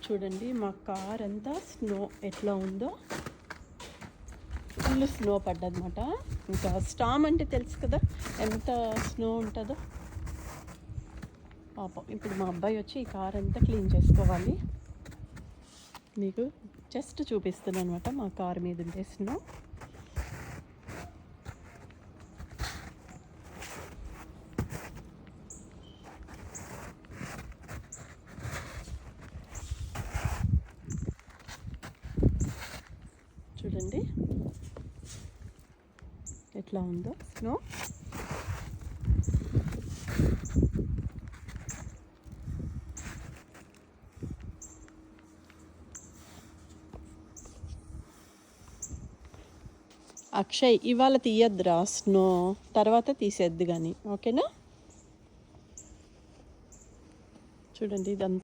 చూడండి మా కార్ అంతా స్నో ఎట్లా ఉందో. ఫుల్ స్నో పడ్డదన్నమాట. ఇంకా స్టామ్ అంటే తెలుసు కదా ఎంత స్నో ఉంటుందో. పాపం ఇప్పుడు మా అబ్బాయి వచ్చి ఈ కార్ అంతా క్లీన్ చేసుకోవాలి. మీకు జస్ట్ చూపిస్తున్నాను అనమాట మా కార్ మీద ఉండే స్నో. చూడండి ఎట్లా ఉందో స్నో. అక్షయ్ ఇవాళ తీయద్దురా స్నో, తర్వాత తీసేద్దు కానీ, ఓకేనా? చూడండి ఇదంతా